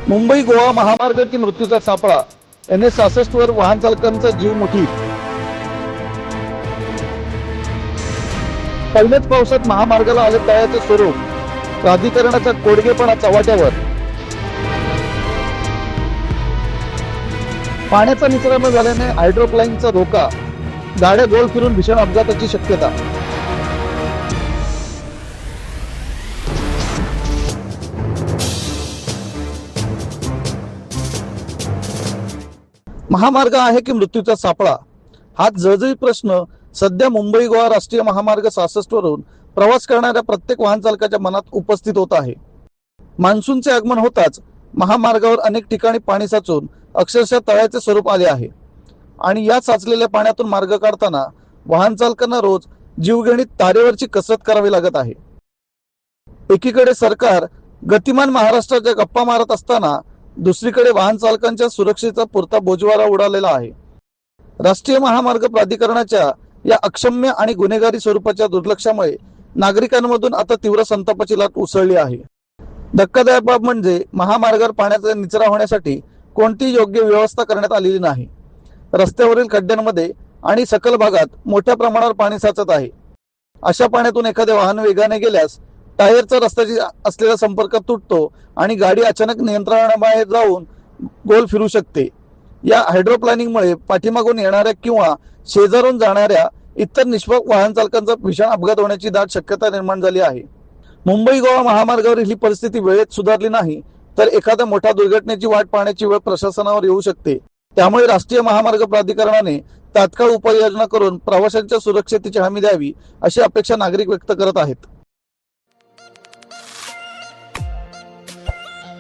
मुंबई गोवा महामार्गातील मृत्यूचा सापळा, NH-66 वर वाहन चालकांचा जीव मुठीत। पहिल्याच पावसात महामार्गाला आले तळ्याचे स्वरूप, प्राधिकरणाचा कोडगेपणा चव्हाट्यावर। पाण्याचा निचरा न झाल्याने हायड्रोप्लाइनचा धोका, गाड्या गोल फिरून भीषण अपघाताची शक्यता। महामार्ग आहे की मृत्यूचा सापळा, हा जळजळीत प्रश्न सध्या मुंबई गोवा राष्ट्रीय महामार्ग 66 वरून प्रवास करणाऱ्या प्रत्येक वाहन चालकाच्या मनात उपस्थित होत आहे। मान्सूनचे आगमन होताच महामार्गावर अनेक ठिकाणी पाणी साचून अक्षरशः तळ्याचे स्वरूप आले आहे आणि या साचलेल्या पाण्यातून मार्ग काढताना वाहन चालकांना रोज जीवघेणी तारेवरची कसरत करावी लागत आहे। एकीकडे सरकार गतिमान महाराष्ट्राच्या गप्पा मारत असताना दुसरीकडे वाहन चालकांच्या सुरक्षेचा पुरता बोजवारा उडालेला आहे। राष्ट्रीय महामार्ग प्राधिकरणाच्या या अक्षम्य आणि गुन्हेगारी स्वरूपाच्या दुर्लक्षामुळे नागरिकांमधून आता तीव्र संतापाची लाट उसळली आहे। धक्कादायक बाब म्हणजे महामार्गावर पाण्याचा निचरा होण्यासाठी कोणतीही योग्य व्यवस्था करण्यात आलेली नाही। रस्त्यावरील खड्ड्यांमध्ये आणि सखल भागात मोठ्या प्रमाणावर पाणी साचत आहे। अशा पाण्यातून एखादे वाहन वेगाने गेल्यास टायरचा रस्त्याशी असलेला संपर्क तुटतो आणि गाडी अचानक नियंत्रणाबाहेर जाऊन गोल फिरू शकते। या हायड्रोप्लानिंगमुळे पाठीमागून येणाऱ्या किंवा शेजारून जाणाऱ्या इतर निष्पाप वाहन चालकांचा भीषण अपघात होण्याची दाट शक्यता निर्माण झाली आहे। मुंबई गोवा महामार्गावरील ही परिस्थिती वेळेत सुधारली नाही तर एखाद्या मोठ्या दुर्घटनेची वाट पाहण्याची वेळ प्रशासनावर येऊ शकते। त्यामुळे राष्ट्रीय महामार्ग प्राधिकरणाने तात्काळ उपाययोजना करून प्रवाशांच्या सुरक्षेची हमी द्यावी अशी अपेक्षा नागरिक व्यक्त करत आहेत।